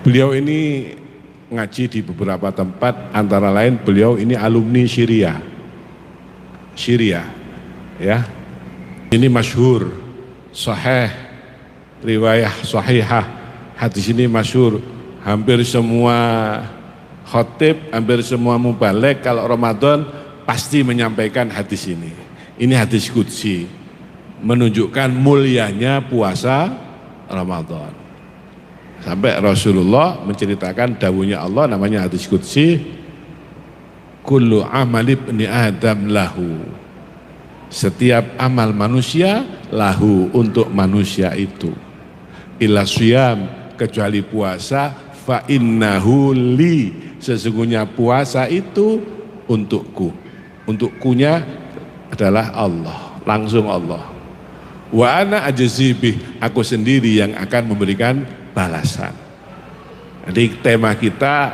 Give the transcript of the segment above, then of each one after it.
Beliau ini ngaji di beberapa tempat, antara lain beliau ini alumni Syria, ya. Ini masyhur, sahih, riwayah sahihah, hadis ini masyhur. Hampir semua khotib, hampir semua mubaligh kalau Ramadan pasti menyampaikan hadis ini. Ini hadis qudsi, menunjukkan mulianya puasa Ramadan. Sampai Rasulullah menceritakan dawuhnya Allah, namanya hadis qudsi, kullu amali ibni Adam lahu. Setiap amal manusia lahu, untuk manusia itu. Illa siyam, kecuali puasa, fa innahu li, sesungguhnya puasa itu untukku. Untukkunya adalah Allah, langsung Allah. Wa ana ajzi bih, aku sendiri yang akan memberikan balasan. Jadi tema kita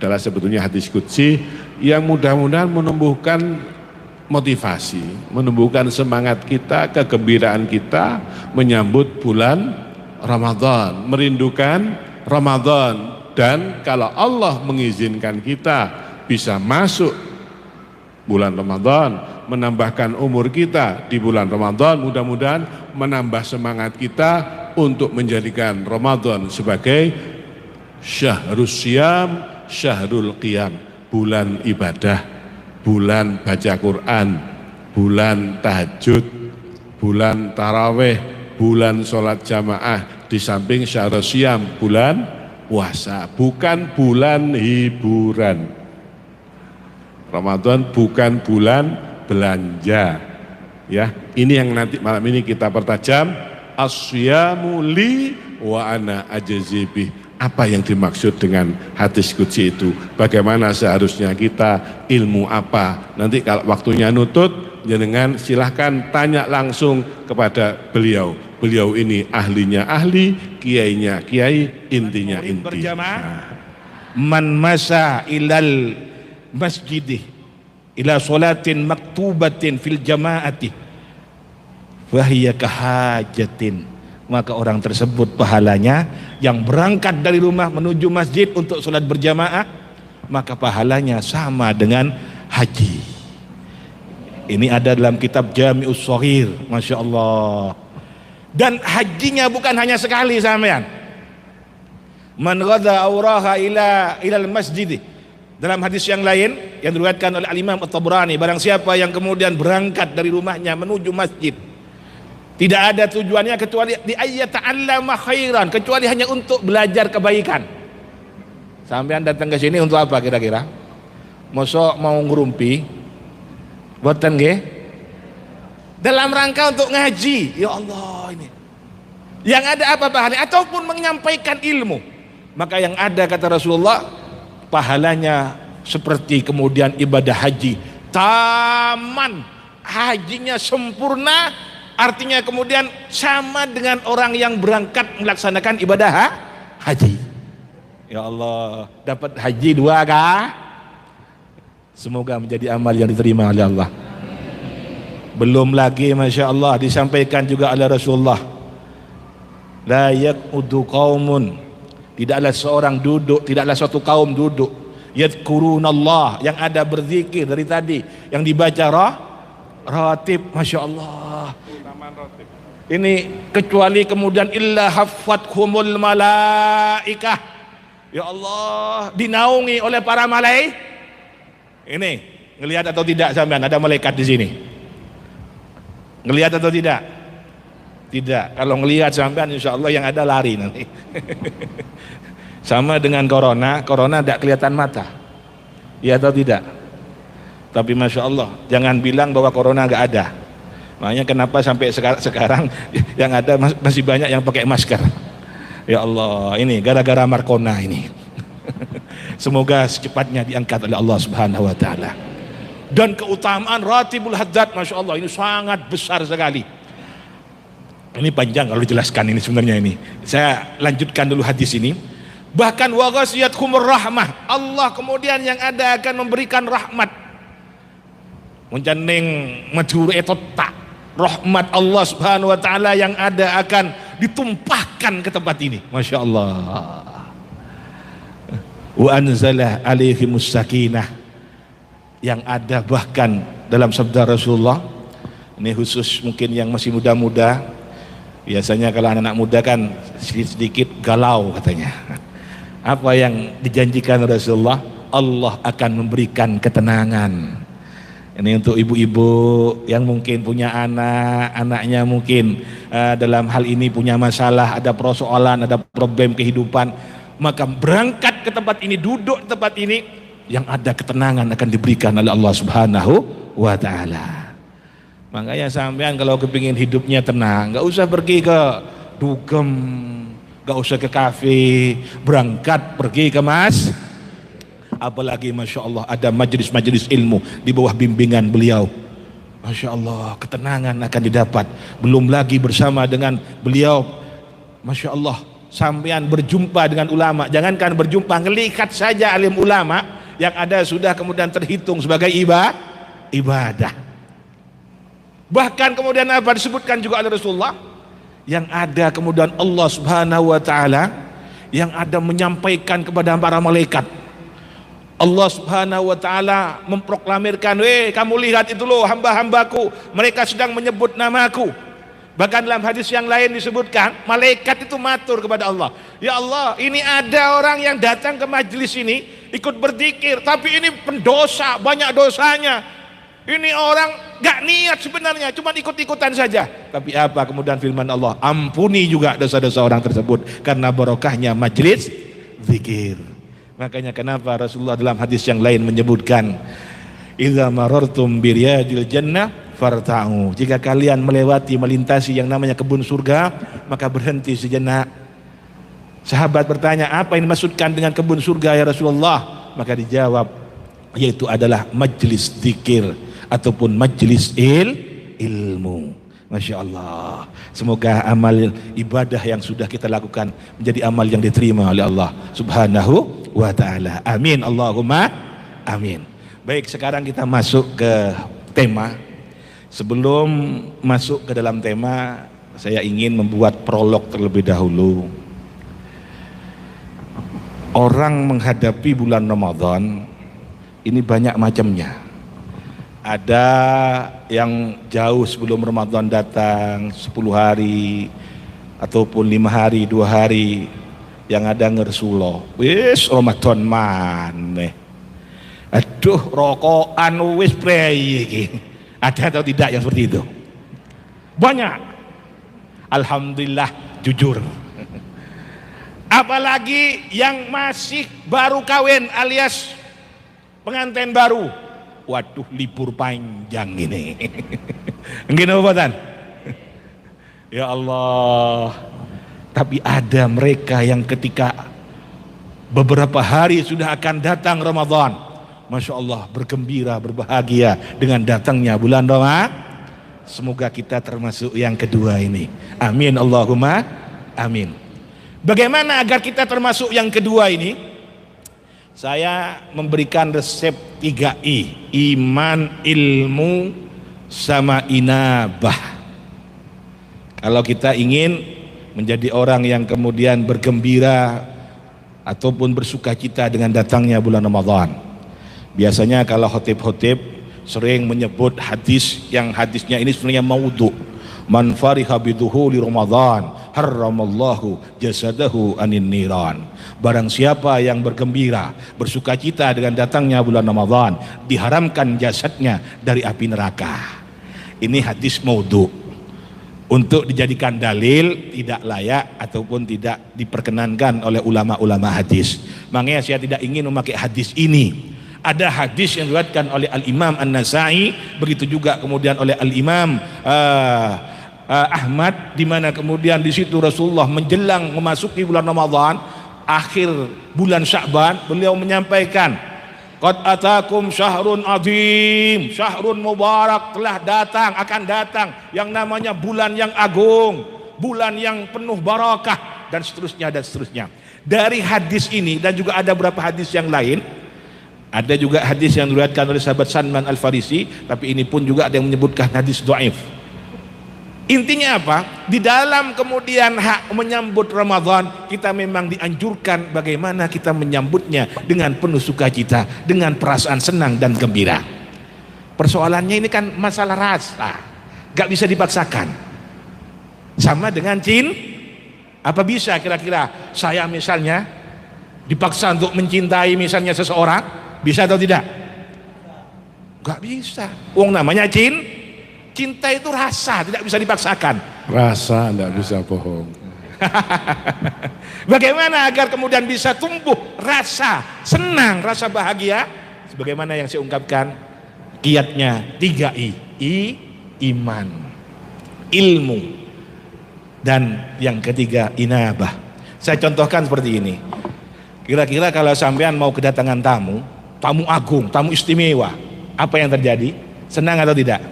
adalah sebetulnya hadis qudsi yang mudah-mudahan menumbuhkan motivasi, menumbuhkan semangat kita, kegembiraan kita menyambut bulan Ramadan, merindukan Ramadan. Dan kalau Allah mengizinkan kita bisa masuk bulan Ramadan, menambahkan umur kita di bulan Ramadan, mudah-mudahan menambah semangat kita untuk menjadikan Ramadan sebagai syahrul syam, syahrul qiyam, bulan ibadah, bulan baca Quran, bulan tahajud, bulan taraweh, bulan sholat jamaah, di samping syahrul syam, bulan puasa, bukan bulan hiburan. Ramadan bukan bulan belanja, ya. Ini yang nanti malam ini kita pertajam, as-syamu li wa ana ajzi bih. Apa yang dimaksud dengan hadis qudsi itu? Bagaimana seharusnya kita, ilmu apa? Nanti kalau waktunya nutut, jenengan silahkan tanya langsung kepada beliau. Beliau ini ahlinya ahli, kiainya kiai, intinya inti. Man masa ilal masjidih ila salatin maktubatin fil jamaati fahiya kahajatin, maka orang tersebut pahalanya yang berangkat dari rumah menuju masjid untuk salat berjamaah, maka pahalanya sama dengan haji. Ini ada dalam kitab Jami'us Shaghir, Masya Allah. Dan hajinya bukan hanya sekali sampean. Man ghadha auraha ilal masjid. Dalam hadis yang lain yang diriwayatkan oleh Al-Imam At-Tabrani, barang siapa yang kemudian berangkat dari rumahnya menuju masjid, tidak ada tujuannya kecuali di ayyata'allama khairan, kecuali hanya untuk belajar kebaikan. Sampean datang ke sini untuk apa kira-kira? Mosok mau ngerumpi? Boten nggih? Dalam rangka untuk ngaji. Ya Allah, ini. Yang ada apa pahalanya? Ataupun menyampaikan ilmu. Maka yang ada kata Rasulullah, pahalanya seperti kemudian ibadah haji. Taman, hajinya sempurna, artinya kemudian sama dengan orang yang berangkat melaksanakan ibadah haji. Ya Allah, dapat haji 2 kah? Semoga menjadi amal yang diterima oleh Allah. Belum lagi Masya Allah disampaikan juga oleh Rasulullah, la yaqudu qaumun, tidaklah seorang duduk, tidaklah suatu kaum duduk, yadhkurunallah, yang ada berzikir dari tadi, yang dibaca ratib, Masya Allah. Ini kecuali kemudian illa haffathumul malaikah, ya Allah, dinaungi oleh para malaikat. Ini ngelihat atau tidak sampean, ada malaikat di sini? Ngelihat atau tidak? Tidak. Kalau ngelihat sampean, insya Allah yang ada lari nanti. Sama dengan corona tidak kelihatan mata, ya atau tidak? Tapi Masya Allah, jangan bilang bahwa corona nggak ada. Makanya kenapa sampai sekarang yang ada masih banyak yang pakai masker. Ya Allah, ini gara-gara Markona ini. Semoga secepatnya diangkat oleh Allah Subhanahu wa taala. Dan keutamaan ratibul haddad, Masya Allah, ini sangat besar sekali. Ini panjang kalau dijelaskan ini sebenarnya ini. Saya lanjutkan dulu hadis ini. Bahkan wa ghasiyatkumur rahmah, Allah kemudian yang ada akan memberikan rahmat. Menjanding madhur etotak, rahmat Allah Subhanahu wa taala yang ada akan ditumpahkan ke tempat ini. Masya Allah. wa anzala alaihimus sakinah, yang ada bahkan dalam sabda Rasulullah. Ini khusus mungkin yang masih muda-muda. Biasanya kalau anak-anak muda kan sedikit galau katanya. Apa yang dijanjikan Rasulullah? Allah akan memberikan ketenangan. Ini untuk ibu-ibu yang mungkin punya anak, anaknya mungkin dalam hal ini punya masalah, ada persoalan, ada problem kehidupan, maka berangkat ke tempat ini, duduk di tempat ini, yang ada ketenangan akan diberikan oleh Allah Subhanahu wa Ta'ala. Makanya sampean kalau kepingin hidupnya tenang, nggak usah pergi ke dugem, nggak usah ke kafe, berangkat pergi ke apalagi Masya Allah ada majelis-majelis ilmu di bawah bimbingan beliau. Masya Allah, ketenangan akan didapat. Belum lagi bersama dengan beliau, Masya Allah, sampean berjumpa dengan ulama. Jangankan berjumpa, ngelihat saja alim ulama yang ada sudah kemudian terhitung sebagai ibadah. Bahkan kemudian apa disebutkan juga oleh Rasulullah, yang ada kemudian Allah Subhanahu wa Ta'ala yang ada menyampaikan kepada para malaikat. Allah Subhanahu wa Ta'ala memproklamirkan, kamu lihat itu loh hamba-hambaku, mereka sedang menyebut namaku. Bahkan dalam hadis yang lain disebutkan, malaikat itu matur kepada Allah, ya Allah, ini ada orang yang datang ke majelis ini ikut berzikir, tapi ini pendosa, banyak dosanya. Ini orang gak niat sebenarnya, cuma ikut-ikutan saja. Tapi apa kemudian firman Allah? Ampuni juga dosa-dosa orang tersebut karena barokahnya majelis zikir. Makanya kenapa Rasulullah dalam hadis yang lain menyebutkan, idza marartum biriyadil jannah farta'u. Jika kalian melintasi yang namanya kebun surga, maka berhenti sejenak. Sahabat bertanya, apa yang dimaksudkan dengan kebun surga ya Rasulullah? Maka dijawab, yaitu adalah majelis zikir ataupun majelis ilmu. Masya Allah, semoga amal ibadah yang sudah kita lakukan menjadi amal yang diterima oleh Allah Subhanahu wa Ta'ala. Amin, Allahumma amin. Baik, sekarang kita masuk ke tema. Sebelum masuk ke dalam tema, saya ingin membuat prolog terlebih dahulu. Orang menghadapi bulan Ramadan ini banyak macamnya. Ada yang jauh sebelum Ramadan datang 10 hari ataupun 5 hari, 2 hari, yang ada ngersulo. Wis Ramadan maneh. Aduh, rokokan wis prei iki. Ada atau tidak yang seperti itu? Banyak. Alhamdulillah, jujur. Apalagi yang masih baru kawin alias pengantin baru. Waduh, libur panjang ini. Gini obatan. Ya Allah. Tapi ada mereka yang ketika beberapa hari sudah akan datang Ramadan, Masya Allah, bergembira, berbahagia dengan datangnya bulan Ramadan. Semoga kita termasuk yang kedua ini. Amin, Allahumma amin. Bagaimana agar kita termasuk yang kedua ini? Saya memberikan resep 3I, iman, ilmu, sama inabah. Kalau kita ingin menjadi orang yang kemudian bergembira ataupun bersukacita dengan datangnya bulan Ramadan, biasanya kalau khotib-khotib sering menyebut hadis yang hadisnya ini sebenarnya maudhu. Man fariha biduhuli Ramadan harramallahu jasadahu anin niran. Barang siapa yang bergembira, bersukacita dengan datangnya bulan Ramadan, diharamkan jasadnya dari api neraka. Ini hadis maudhu, untuk dijadikan dalil tidak layak ataupun tidak diperkenankan oleh ulama-ulama hadis. Makanya saya tidak ingin memakai hadis ini. Ada hadis yang diriwayatkan oleh Al-Imam An-Nasai, begitu juga kemudian oleh Al-Imam Ahmad, di mana kemudian di situ Rasulullah menjelang memasuki bulan Ramadan, akhir bulan Sya'ban, beliau menyampaikan, qad atakum syahrun azim, syahrun mubarak, telah datang, akan datang yang namanya bulan yang agung, bulan yang penuh barakah, dan seterusnya dan seterusnya. Dari hadis ini dan juga ada beberapa hadis yang lain, ada juga hadis yang diriwayatkan oleh sahabat Salman Al-Farisi, tapi ini pun juga ada yang menyebutkan hadis dhaif. Intinya apa? Di dalam kemudian hak menyambut Ramadan, kita memang dianjurkan bagaimana kita menyambutnya dengan penuh sukacita, dengan perasaan senang dan gembira. Persoalannya ini kan masalah rasa, gak bisa dipaksakan. Sama dengan apa bisa kira-kira saya misalnya dipaksa untuk mencintai misalnya seseorang, bisa atau tidak? Gak bisa. Namanya cinta itu rasa, tidak bisa dipaksakan. Rasa tidak bisa bohong. Bagaimana agar kemudian bisa tumbuh rasa senang, rasa bahagia? Sebagaimana yang saya ungkapkan, kiatnya 3 iman, ilmu, dan yang ketiga inabah. Saya contohkan seperti ini. Kira-kira kalau sampean mau kedatangan tamu agung, tamu istimewa, apa yang terjadi? Senang atau tidak?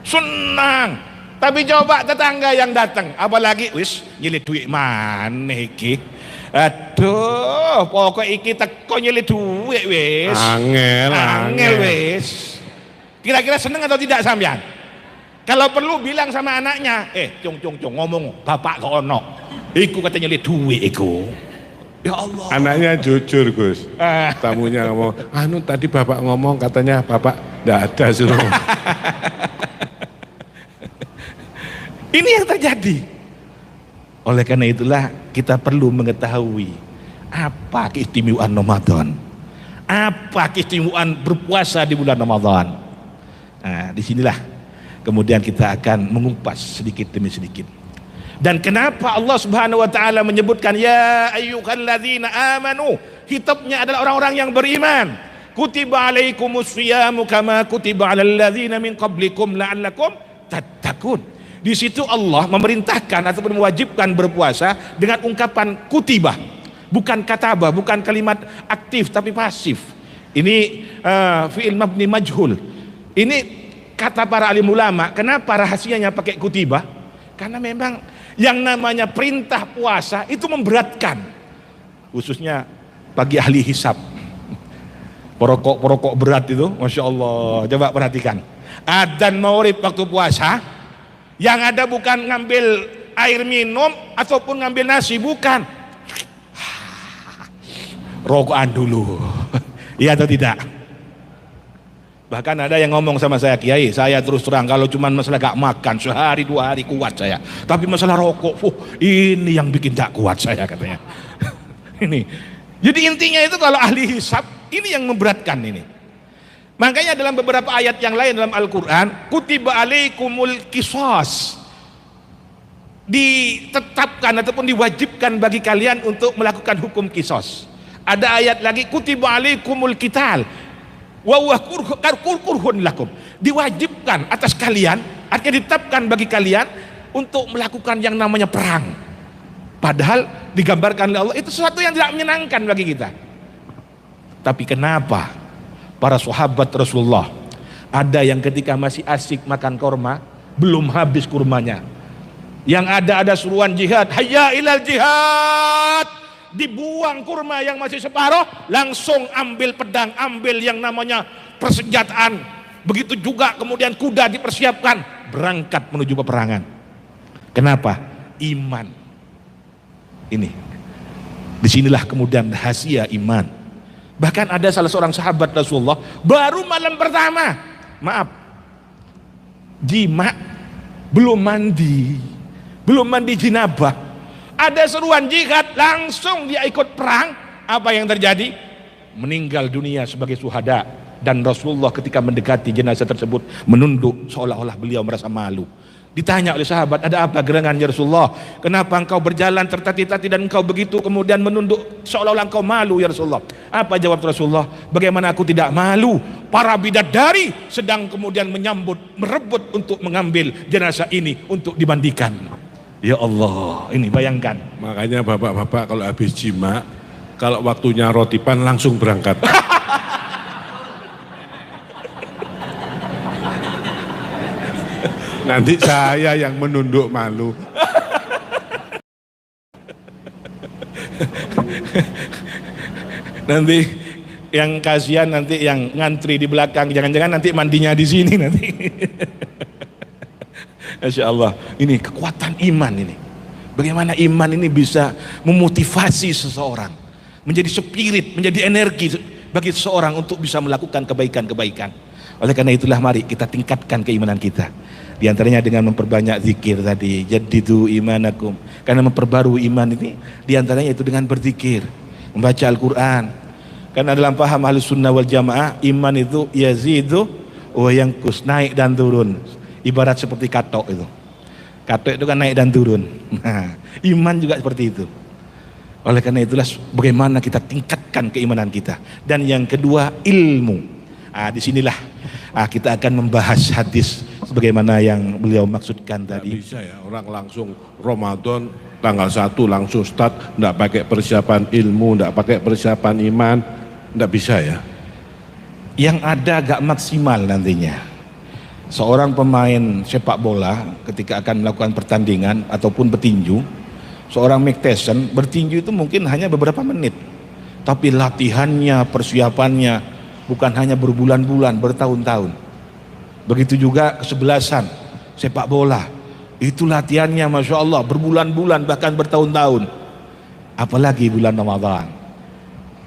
Senang. Tapi coba tetangga yang datang, apalagi wis nyelit duit mana iki? Aduh, pokok iki teko nyelit duit wis. Angel wis. Kira-kira seneng atau tidak sampean? Kalau perlu bilang sama anaknya, cung ngomong, bapak kok ono. Iku katanya nyelit duit iku. Ya Allah. Anaknya jujur Gus. Tamunya ngomong, tadi bapak ngomong katanya bapak enggak ada suruh. Ini yang terjadi. Oleh karena itulah kita perlu mengetahui apa keistimewaan Ramadan, apa keistimewaan berpuasa di bulan Ramadan. Nah, disinilah kemudian kita akan mengupas sedikit demi sedikit. Dan kenapa Allah Subhanahu wa taala menyebutkan ya ayyuhalladzina amanu? Hitabnya adalah orang-orang yang beriman. Kutiba alaikumus shiyamu kama kutiba alal ladzina min qablikum la'allakum tattaqun. Di situ Allah memerintahkan ataupun mewajibkan berpuasa dengan ungkapan kutibah, bukan katabah, bukan kalimat aktif tapi pasif. Ini fi'il mabni majhul. Ini kata para alim ulama. Kenapa rahasianya pakai kutibah? Karena memang yang namanya perintah puasa itu memberatkan, khususnya bagi ahli hisab. Perokok berat itu, masya Allah. Coba perhatikan. Adzan maghrib waktu puasa. Yang ada bukan ngambil air minum ataupun ngambil nasi, bukan. Rokokan dulu. Iya atau tidak? Bahkan ada yang ngomong sama saya, Kiai, saya terus terang kalau cuma masalah gak makan sehari 2 hari kuat saya. Tapi masalah rokok, ini yang bikin gak kuat saya katanya. Ini. Jadi intinya itu kalau ahli hisab, ini yang memberatkan ini. Makanya dalam beberapa ayat yang lain dalam Al-Quran, kutiba alaikumul qisas, ditetapkan ataupun diwajibkan bagi kalian untuk melakukan hukum qisas. Ada ayat lagi, kutiba alaikumul qital wa huwa kurhun lakum, diwajibkan atas kalian, artinya ditetapkan bagi kalian untuk melakukan yang namanya perang. Padahal digambarkan oleh Allah itu sesuatu yang tidak menyenangkan bagi kita. Tapi kenapa para sahabat Rasulullah ada yang ketika masih asik makan kurma belum habis kurmanya, yang ada seruan jihad, hayya ilal jihad, dibuang kurma yang masih separuh, langsung ambil pedang, ambil yang namanya persenjataan. Begitu juga kemudian kuda dipersiapkan, berangkat menuju peperangan. Kenapa? Iman. Ini disinilah kemudian rahasia iman. Bahkan ada salah seorang sahabat Rasulullah baru malam pertama, maaf, jima, belum mandi jinabah, ada seruan jihad, langsung dia ikut perang. Apa yang terjadi? Meninggal dunia sebagai syuhada. Dan Rasulullah ketika mendekati jenazah tersebut menunduk seolah-olah beliau merasa malu. Ditanya oleh sahabat, ada apa gerangan ya Rasulullah? Kenapa engkau berjalan tertati-tati dan engkau begitu kemudian menunduk seolah-olah engkau malu ya Rasulullah? Apa jawab Rasulullah? Bagaimana aku tidak malu? Para bidadari sedang kemudian merebut untuk mengambil jenazah ini untuk dimandikan. Ya Allah, ini bayangkan. Makanya bapak-bapak kalau habis jima, kalau waktunya rotipan langsung berangkat. Nanti saya yang menunduk malu. Nanti yang kasihan, nanti yang ngantri di belakang, jangan-jangan nanti mandinya di sini nanti. Masya Allah, ini kekuatan iman ini. Bagaimana iman ini bisa memotivasi seseorang, menjadi spirit, menjadi energi bagi seseorang untuk bisa melakukan kebaikan-kebaikan. Oleh karena itulah mari kita tingkatkan keimanan kita. Di antaranya dengan memperbanyak zikir tadi, jaddidu imanakum. Karena memperbarui iman ini di antaranya itu dengan berzikir, membaca Al-Qur'an. Karena dalam paham Ahlus Sunnah wal Jamaah, iman itu yazidu wa yanqus, naik dan turun. Ibarat seperti katok itu. Katok itu kan naik dan turun. Nah, iman juga seperti itu. Oleh karena itulah bagaimana kita tingkatkan keimanan kita. Dan yang kedua, ilmu. Disinilah kita akan membahas hadis sebagaimana yang beliau maksudkan tadi. Bisa ya orang langsung Ramadan tanggal 1 langsung start, enggak pakai persiapan ilmu, enggak pakai persiapan iman, enggak bisa ya. Yang ada agak maksimal nantinya. Seorang pemain sepak bola ketika akan melakukan pertandingan ataupun bertinju, seorang Mike Tyson bertinju itu mungkin hanya beberapa menit, tapi latihannya, persiapannya bukan hanya berbulan-bulan, bertahun-tahun. Begitu juga kesebelasan sepak bola, itu latihannya Masya Allah berbulan-bulan bahkan bertahun-tahun. Apalagi bulan Ramadan.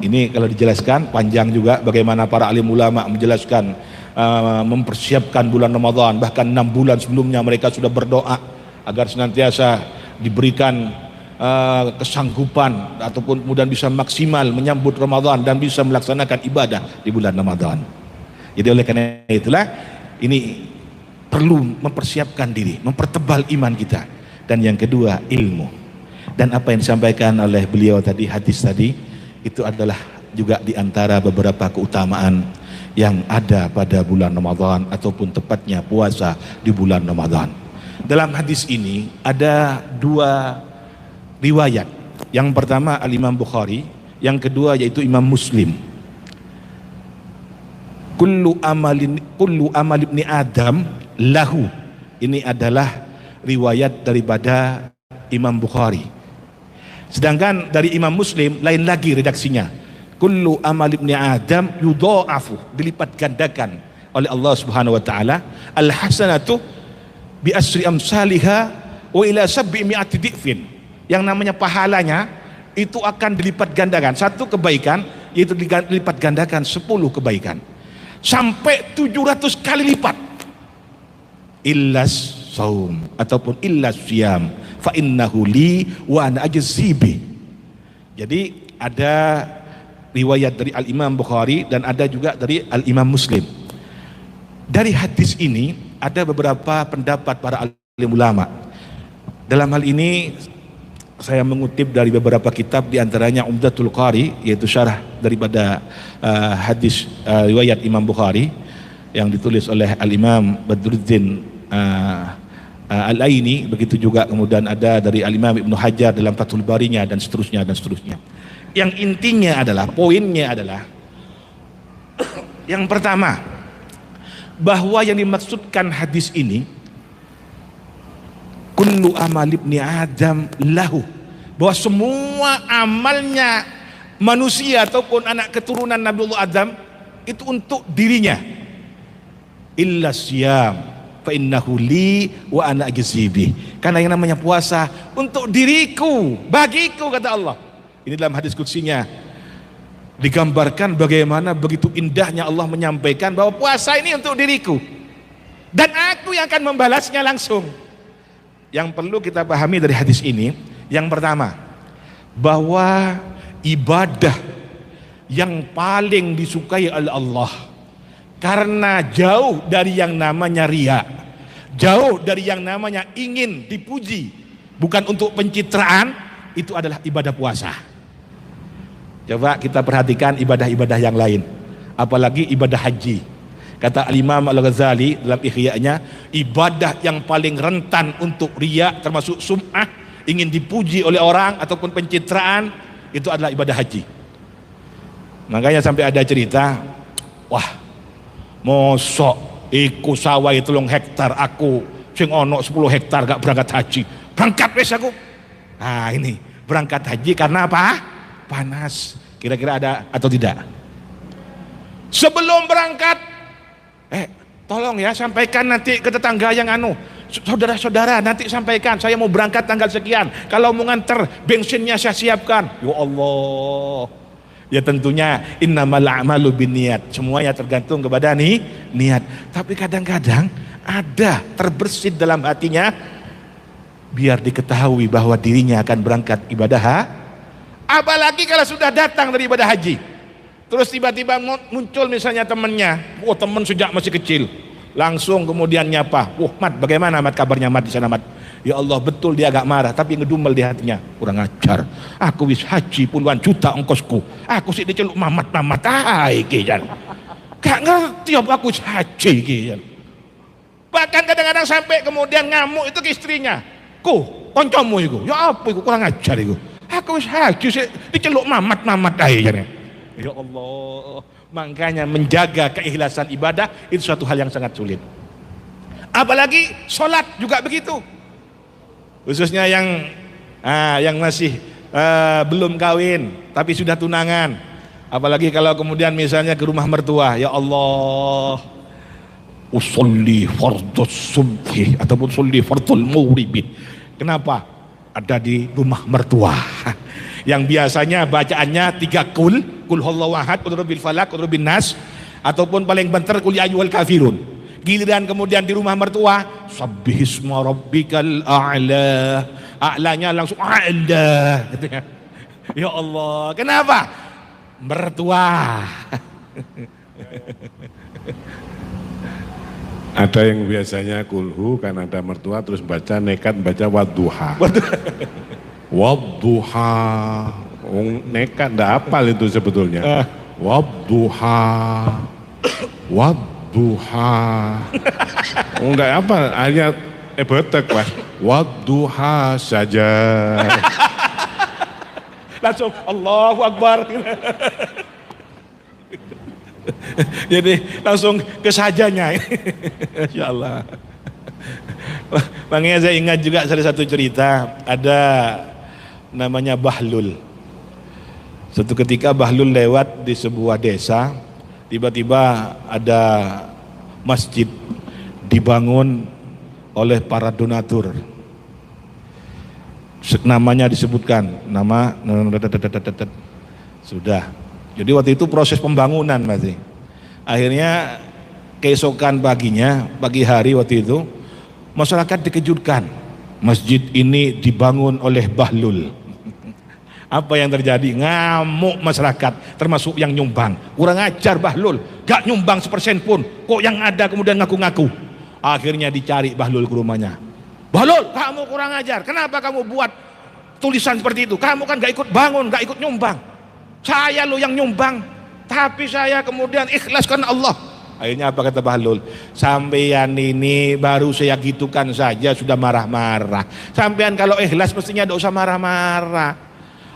Ini kalau dijelaskan panjang juga bagaimana para alim ulama menjelaskan mempersiapkan bulan Ramadan, bahkan 6 bulan sebelumnya mereka sudah berdoa agar senantiasa diberikan kesanggupan ataupun kemudian bisa maksimal menyambut Ramadan dan bisa melaksanakan ibadah di bulan Ramadan. Jadi oleh karena itulah ini perlu mempersiapkan diri, mempertebal iman kita. Dan yang kedua, ilmu. Dan apa yang disampaikan oleh beliau tadi, hadis tadi, itu adalah juga diantara beberapa keutamaan yang ada pada bulan Ramadan ataupun tepatnya puasa di bulan Ramadan. Dalam hadis ini ada 2 riwayat. Yang pertama Al-Imam Bukhari, yang kedua yaitu Imam Muslim. Kullu amal ibni Adam lahu. Ini adalah riwayat daripada Imam Bukhari. Sedangkan dari Imam Muslim lain lagi redaksinya. Kullu amal ibni Adam yudha'afu, dilipat gandakan oleh Allah Subhanahu wa taala. Al-hasanatu bi asri amsalha wa ila 700 dhifin. Yang namanya pahalanya itu akan dilipat gandakan. Satu kebaikan yaitu dilipat gandakan 10 kebaikan. Sampai 700 kali lipat. Illas saum ataupun illas siyam fa innahu li wa ana ajzibi. Jadi ada riwayat dari Al-Imam Bukhari dan ada juga dari Al-Imam Muslim. Dari hadis ini ada beberapa pendapat para alim ulama. Dalam hal ini saya mengutip dari beberapa kitab, di antaranya Umdatul Qari, yaitu syarah daripada hadis riwayat Imam Bukhari yang ditulis oleh Al-Imam Badruddin Al-Aini. Begitu juga kemudian ada dari Al-Imam Ibnu Hajar dalam Fathul Barinya dan seterusnya dan seterusnya. Yang intinya adalah, poinnya adalah yang pertama, bahwa yang dimaksudkan hadis ini kullu amal ibni Adam lahu, bahwa semua amalnya manusia ataupun anak keturunan Nabiullah Adam itu untuk dirinya. Illa siyam fa innahu li wa ana ajzibi. Karena yang namanya puasa untuk diriku, bagiku, kata Allah. Ini dalam hadis qudsinya digambarkan bagaimana begitu indahnya Allah menyampaikan bahwa puasa ini untuk diriku dan aku yang akan membalasnya langsung. Yang perlu kita pahami dari hadis ini, yang pertama, bahwa ibadah yang paling disukai oleh Allah karena jauh dari yang namanya riya, jauh dari yang namanya ingin dipuji, bukan untuk pencitraan, itu adalah ibadah puasa. Coba kita perhatikan ibadah-ibadah yang lain, apalagi ibadah haji. Kata Al-Imam Al-Ghazali dalam Ihya-nya, ibadah yang paling rentan untuk riya termasuk sum'ah, ingin dipuji oleh orang ataupun pencitraan, itu adalah ibadah haji. Makanya sampai ada cerita, wah, mosok iku sawah 3 hektar, aku sing ono 10 hektar gak berangkat haji. Berangkat wes aku. Nah ini berangkat haji karena apa? Panas. Kira-kira ada atau tidak? Sebelum berangkat, tolong ya sampaikan nanti ke tetangga yang saudara-saudara nanti sampaikan saya mau berangkat tanggal sekian, kalau mau nganter bensinnya saya siapkan. Ya Allah, ya tentunya innamal a'malu binniyat, semuanya tergantung kepada niat. Tapi kadang-kadang ada terbersit dalam hatinya biar diketahui bahwa dirinya akan berangkat ibadah. Apalagi kalau sudah datang dari ibadah haji, terus tiba-tiba muncul misalnya temannya, teman sejak masih kecil, langsung kemudian nyapa, Mat, bagaimana Mat kabarnya Mat di sana Mat? Ya Allah, betul dia agak marah, tapi ngedumel di hatinya, kurang ajar, aku wis haji puluhan juta ongkosku, aku sih diceluk mamat, kian, gak ngerti apa aku haji kian. Bahkan kadang-kadang sampai kemudian ngamuk itu ke istrinya, koncomu itu, ya apa itu kurang ajar itu, aku wis haji sih diceluk mamat kian. Ya Allah, makanya menjaga keikhlasan ibadah itu suatu hal yang sangat sulit. Apalagi sholat juga begitu. Khususnya yang masih belum kawin tapi sudah tunangan. Apalagi kalau kemudian misalnya ke rumah mertua, ya Allah, usolli fardhus subhi ataupun usolli fardhul maghribi. Kenapa? Ada di rumah mertua. Yang biasanya bacaannya 3 kul huwallahu ahad, qul rabbil falaq, qul rabbin nas, ataupun paling bentar qul ya ayyuhal kafirun. Giliran kemudian di rumah mertua, sabbihisma rabbikal a'la. A'lanya langsung a'la gitu ya. Ya Allah, kenapa? Mertua. Ada yang biasanya kulhu kan ada mertua terus nekat baca wadduha. Wadduha, nekat ndak hafal itu sebetulnya. Wadduha, wadduha, nggak apa ayat betek Mas. Wadduha saja. Langsung Allahu Akbar. Jadi langsung ke sajanya. Insya Allah. Makanya saya ingat juga salah satu cerita, ada namanya Bahlul. Suatu ketika Bahlul lewat di sebuah desa, tiba-tiba ada masjid dibangun oleh para donatur. Namanya disebutkan, nama sudah. Jadi waktu itu proses pembangunan masih. Akhirnya keesokan paginya, pagi hari waktu itu, masyarakat dikejutkan. Masjid ini dibangun oleh Bahlul. Apa yang terjadi? Ngamuk masyarakat, termasuk yang nyumbang. Kurang ajar Bahlul, gak nyumbang sepersen pun. Kok yang ada kemudian ngaku-ngaku. Akhirnya dicari Bahlul ke rumahnya. Bahlul, kamu kurang ajar. Kenapa kamu buat tulisan seperti itu? Kamu kan gak ikut bangun, gak ikut nyumbang. Saya lo yang nyumbang, tapi saya kemudian ikhlas karena Allah. Akhirnya apa kata Bahlul? Sampean ini baru saya gitukan saja sudah marah-marah. Sampean kalau ikhlas mestinya tidak usah marah-marah.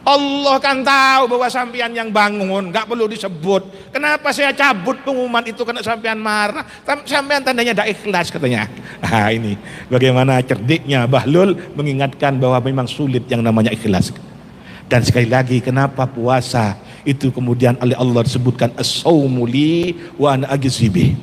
Allah kan tahu bahwa sampean yang bangun, nggak perlu disebut. Kenapa saya cabut pengumuman itu karena sampean marah? Sampean tandanya tidak ikhlas katanya. Nah ini bagaimana cerdiknya Bahlul mengingatkan bahwa memang sulit yang namanya ikhlas. Dan sekali lagi, kenapa puasa itu kemudian oleh Allah disebutkan as-saumu li wa ana ajzi bih?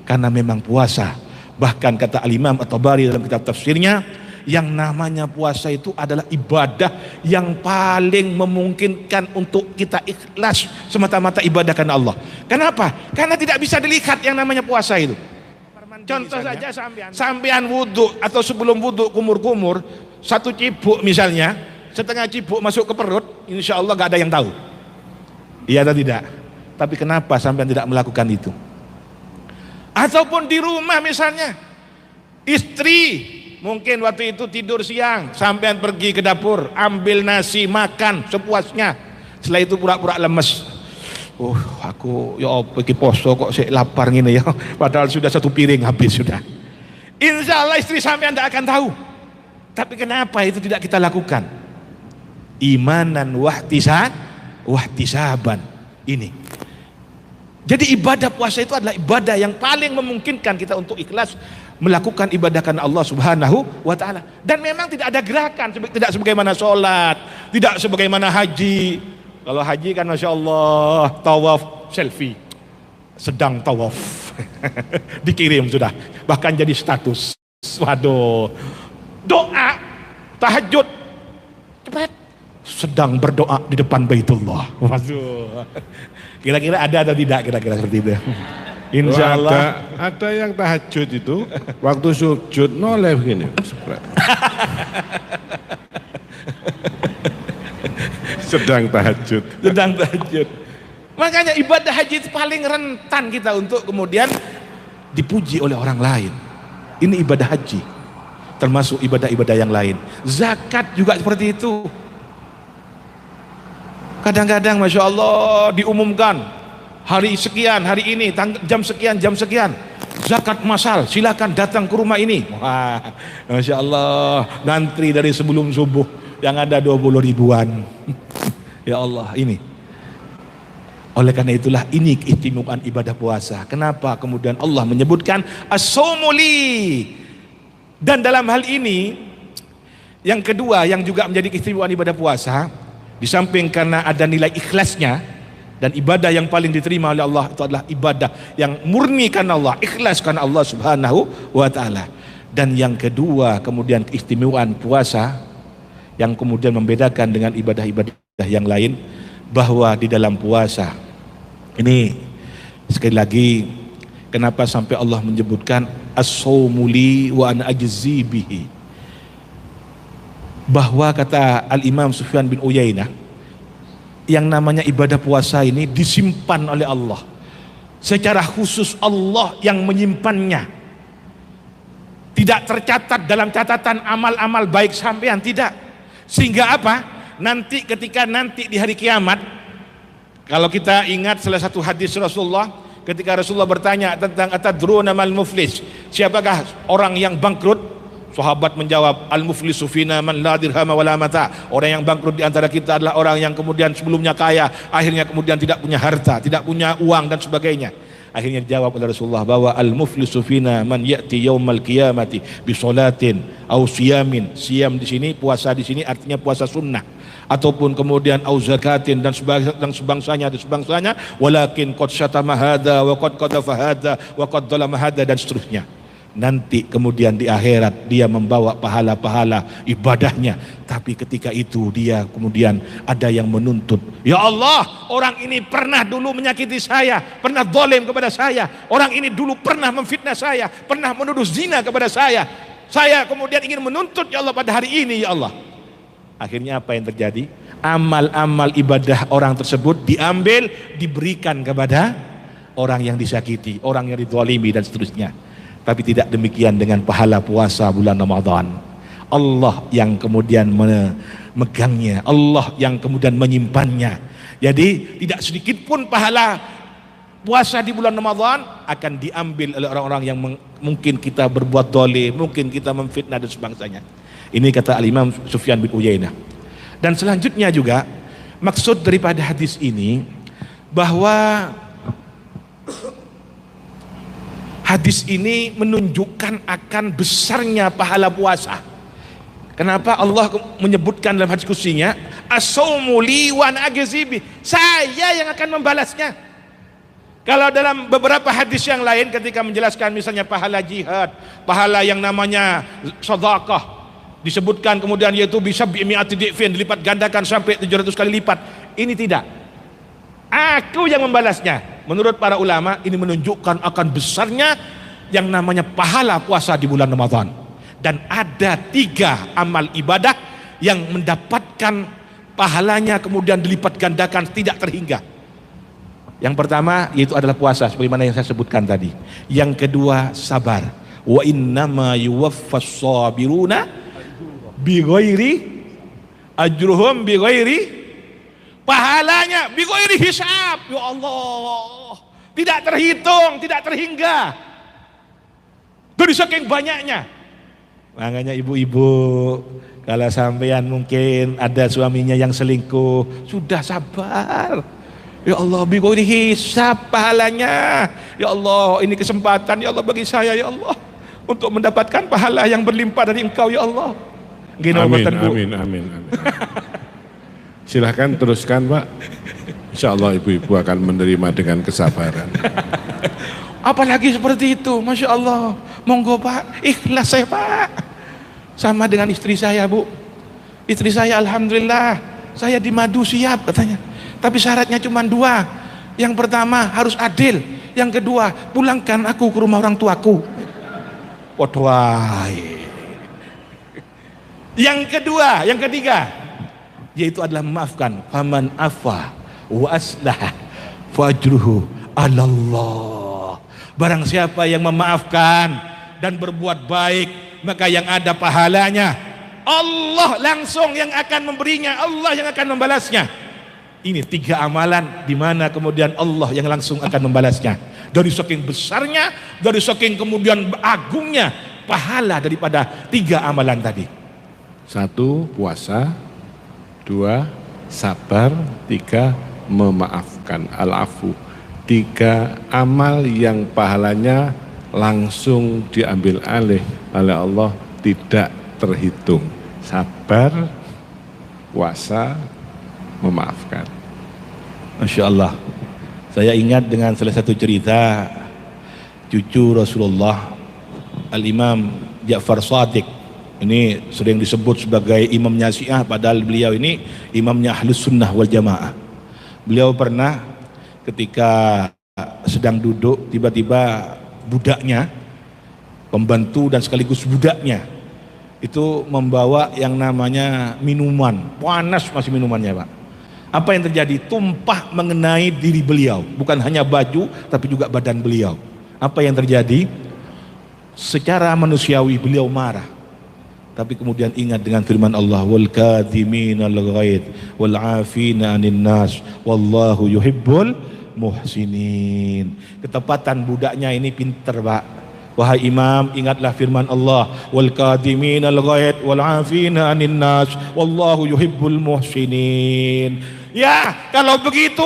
Karena memang puasa, bahkan kata Al-Imam At-Tabari dalam kitab tafsirnya, yang namanya puasa itu adalah ibadah yang paling memungkinkan untuk kita ikhlas semata-mata ibadah karena Allah. Kenapa? Karena tidak bisa dilihat yang namanya puasa itu. Contoh saja sampean wudhu atau sebelum wudhu kumur-kumur, 1 cibuk misalnya, setengah cibuk masuk ke perut, insya Allah gak ada yang tahu. Iya atau tidak? Tapi kenapa sampean tidak melakukan itu? Ataupun di rumah misalnya, istri mungkin waktu itu tidur siang, sampean pergi ke dapur, ambil nasi, makan sepuasnya. Setelah itu pura-pura lemes. Aku ya pergi poso kok saya lapar gini ya. Padahal sudah 1 piring habis sudah. Insya Allah istri sampean tidak akan tahu. Tapi kenapa itu tidak kita lakukan? Imanan wahtisaban ini. Jadi ibadah puasa itu adalah ibadah yang paling memungkinkan kita untuk ikhlas melakukan ibadah karena Allah Subhanahu wa taala. Dan memang tidak ada gerakan, tidak sebagaimana sholat, tidak sebagaimana haji. Kalau haji kan Masya Allah, tawaf selfie, sedang tawaf dikirim sudah, bahkan jadi status. Waduh, doa tahajud cepat sedang berdoa di depan Baitullah. Waduh, kira-kira ada atau tidak kira-kira seperti itu? Insya Allah ada yang tahajud itu waktu sujud noleh begini. Sedang tahajud. Sedang tahajud. Makanya ibadah haji itu paling rentan kita untuk kemudian dipuji oleh orang lain. Ini ibadah haji, termasuk ibadah-ibadah yang lain. Zakat juga seperti itu. Kadang-kadang Masya Allah diumumkan hari sekian, hari ini, jam sekian, zakat massal, silakan datang ke rumah ini. Wah, Masya Allah, ngantri dari sebelum subuh yang ada 20 ribuan. Ya Allah, ini. Oleh karena itulah ini keistimewaan ibadah puasa. Kenapa kemudian Allah menyebutkan as-saumu li? Dan dalam hal ini yang kedua yang juga menjadi keistimewaan ibadah puasa, di samping karena ada nilai ikhlasnya, dan ibadah yang paling diterima oleh Allah itu adalah ibadah yang murni karena Allah, ikhlas karena Allah Subhanahu wa taala. Dan yang kedua kemudian keistimewaan puasa yang kemudian membedakan dengan ibadah-ibadah yang lain, bahwa di dalam puasa ini sekali lagi kenapa sampai Allah menyebutkan as-saumu li wa ana ajzi bihi, bahwa kata Al-Imam Sufyan bin Uyainah, yang namanya ibadah puasa ini disimpan oleh Allah secara khusus, Allah yang menyimpannya, tidak tercatat dalam catatan amal-amal baik sampean, tidak. Sehingga apa? Nanti ketika nanti di hari kiamat, kalau kita ingat salah satu hadis Rasulullah, ketika Rasulullah bertanya tentang atadruna mal muflis, siapakah orang yang bangkrut? Sahabat menjawab, al muflisu fina man la dirham wala mata. Orang yang bangkrut di antara kita adalah orang yang kemudian sebelumnya kaya, akhirnya kemudian tidak punya harta, tidak punya uang dan sebagainya. Akhirnya dijawab oleh Rasulullah bahwa al muflisu fina man ya'ti yaumal qiyamati bi sholatin au siyamin. Siyam di sini, puasa di sini artinya puasa sunnah, ataupun kemudian au zakatin dan sebangsanya walakin qad syatama hadza wa qad qadafa hadza wa qad dzalama hadza dan seterusnya. Nanti kemudian di akhirat dia membawa pahala-pahala ibadahnya, tapi ketika itu dia kemudian ada yang menuntut, ya Allah, orang ini pernah dulu menyakiti saya, pernah zalim kepada saya, orang ini dulu pernah memfitnah saya, pernah menuduh zina kepada saya kemudian ingin menuntut ya Allah pada hari ini ya Allah. Akhirnya apa yang terjadi? Amal-amal ibadah orang tersebut diambil, diberikan kepada orang yang disakiti, orang yang dizalimi dan seterusnya. Tapi tidak demikian dengan pahala puasa bulan Ramadan. Allah yang kemudian memegangnya, Allah yang kemudian menyimpannya. Jadi tidak sedikit pun pahala puasa di bulan Ramadan akan diambil oleh orang-orang yang mungkin kita berbuat zalim, mungkin kita memfitnah dan sebangsanya. Ini kata Al-Imam Sufyan bin Uyainah. Dan selanjutnya juga maksud daripada hadis ini bahwa hadis ini menunjukkan akan besarnya pahala puasa. Kenapa Allah menyebutkan dalam hadis kursinya as-saumu li wa ana ajzi bi, saya yang akan membalasnya. Kalau dalam beberapa hadis yang lain ketika menjelaskan misalnya pahala jihad, pahala yang namanya sedekah, disebutkan kemudian yaitu bisa bi'mi'ati di'fin, dilipat gandakan sampai 700 kali lipat. Ini tidak. Aku yang membalasnya. Menurut para ulama ini menunjukkan akan besarnya yang namanya pahala puasa di bulan Ramadan. Dan ada 3 amal ibadah yang mendapatkan pahalanya kemudian dilipat gandakan tidak terhingga. Yang pertama yaitu adalah puasa sebagaimana yang saya sebutkan tadi. Yang kedua sabar. Wa innama yuwaffas sabiruna bighairi ajruhum bighairi, pahalanya bighairi hisab. Ya Allah, tidak terhitung, tidak terhingga dari saking banyaknya. Makanya ibu-ibu kalau sampean mungkin ada suaminya yang selingkuh, sudah sabar. Ya Allah, bighairi hisab pahalanya. Ya Allah, ini kesempatan ya Allah bagi saya ya Allah untuk mendapatkan pahala yang berlimpah dari Engkau ya Allah. Amin. Silahkan teruskan Pak. Insya Allah ibu-ibu akan menerima dengan kesabaran. Apalagi seperti itu, Masya Allah. Monggo Pak, ikhlas saya Pak. Sama dengan istri saya Bu. Istri saya alhamdulillah, saya di madu siap katanya. Tapi syaratnya cuma dua. Yang pertama harus adil. Yang kedua, pulangkan aku ke rumah orang tuaku. Waduh. Yang kedua, yang ketiga, yaitu adalah memaafkan. Faman afa wa aslah fajruhu 'alallah. Barang siapa yang memaafkan dan berbuat baik, maka yang ada pahalanya Allah langsung yang akan memberinya, Allah yang akan membalasnya. Ini 3 amalan di mana kemudian Allah yang langsung akan membalasnya. Dari saking besarnya, dari saking kemudian agungnya pahala daripada 3 amalan tadi. 1. Puasa, 2. Sabar, 3. Memaafkan, al-afu. 3 amal yang pahalanya langsung diambil alih oleh Allah, tidak terhitung. Sabar, puasa, memaafkan. Masya Allah. Saya ingat dengan salah satu cerita cucu Rasulullah, Al-Imam Ja'far Shadiq. Ini sering disebut sebagai imamnya Syiah, padahal beliau ini imamnya Ahlus Sunnah wal Jamaah. Beliau pernah ketika sedang duduk, tiba-tiba budaknya, pembantu dan sekaligus budaknya, itu membawa yang namanya minuman. Panas masih minumannya Pak. Apa yang terjadi? Tumpah mengenai diri beliau, bukan hanya baju tapi juga badan beliau. Apa yang terjadi? Secara manusiawi beliau marah, tapi kemudian ingat dengan firman Allah, wal kadhiminal ghaidh wal 'afina 'anil nas wallahu yuhibbul muhsinin. Ketepatan budaknya ini pinter Pak. Wahai imam, ingatlah firman Allah, wal kadhiminal ghaidh wal 'afina 'anil nas wallahu yuhibbul muhsinin. Ya, kalau begitu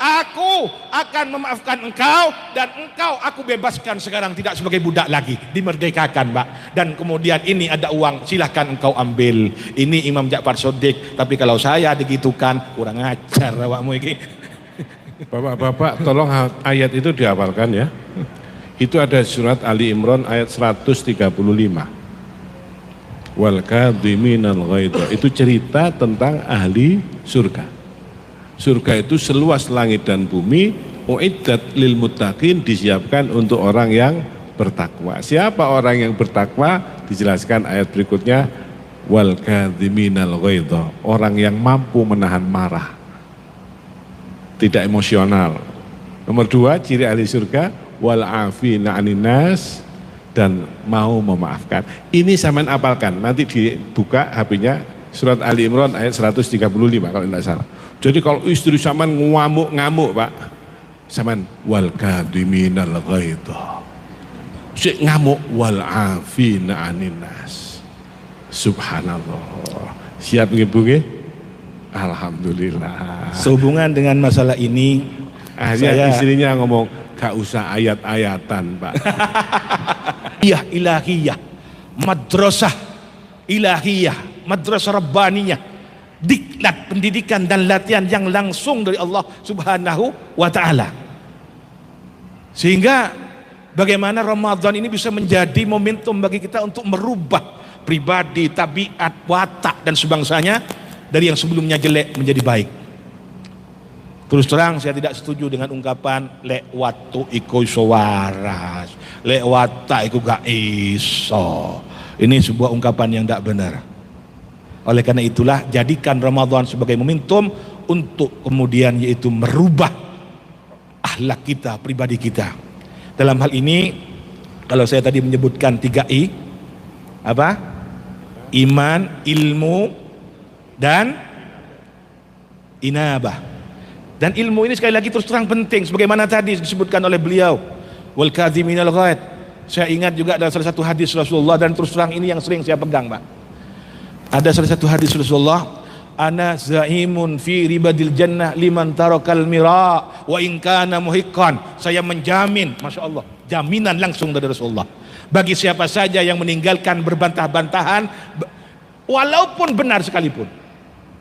aku akan memaafkan engkau, dan engkau aku bebaskan sekarang, tidak sebagai budak lagi, dimerdekakan Pak. Dan kemudian ini ada uang, silahkan engkau ambil. Ini Imam Ja'far Shadiq. Tapi kalau saya digitukan, kurang ajar awakmu iki. Bapak-bapak tolong ayat itu dihafalkan ya. Itu ada surat Ali Imran ayat 135. Wal kadhiminal ghaidha. Itu cerita tentang ahli surga. Surga itu seluas langit dan bumi, uiddat lil muttaqin, disiapkan untuk orang yang bertakwa. Siapa orang yang bertakwa? Dijelaskan ayat berikutnya, wal kadhiminal ghaidha, orang yang mampu menahan marah, tidak emosional. Nomor 2 ciri ahli surga, wal afina 'anin nas, dan mau memaafkan. Ini sampean apalkan, nanti dibuka HP-nya surat Ali Imran ayat 135 kalau tidak salah. Jadi kalau istri sampean ngamuk-ngamuk Pak, sampean wal kadhiminal ghaidha. Sik ngamuk wal afina 'anin nas. Subhanallah. Siap nggih Bu nggih? Alhamdulillah. Sehubungan dengan masalah ini, akhirnya istrinya ngomong, gak usah ayat-ayatan Pak. ilahiyah, madrasah ilahiyah, madrasah rabbaniyah, diklat pendidikan dan latihan yang langsung dari Allah Subhanahu wa ta'ala. Sehingga bagaimana Ramadan ini bisa menjadi momentum bagi kita untuk merubah pribadi, tabiat, watak dan sebangsanya dari yang sebelumnya jelek menjadi baik. Terus terang saya tidak setuju dengan ungkapan lek watu iku iso waras, lek watak iku gak iso. Ini sebuah ungkapan yang tidak benar. Oleh karena itulah jadikan Ramadan sebagai momentum untuk kemudian yaitu merubah akhlak kita, pribadi kita. Dalam hal ini kalau saya tadi menyebutkan 3I, apa? Iman, ilmu, dan inabah. Dan ilmu ini sekali lagi terus terang penting sebagaimana tadi disebutkan oleh beliau, wal kadhiminal ghaidh. Saya ingat juga ada salah satu hadis Rasulullah, dan terus terang ini yang sering saya pegang Pak. Ada salah satu hadis Rasulullah, ana zaimun fi ribadil jannah liman tarakal mira wa in kana muhiqqan. Saya menjamin, Masya Allah, jaminan langsung dari Rasulullah, bagi siapa saja yang meninggalkan berbantah-bantahan walaupun benar sekalipun,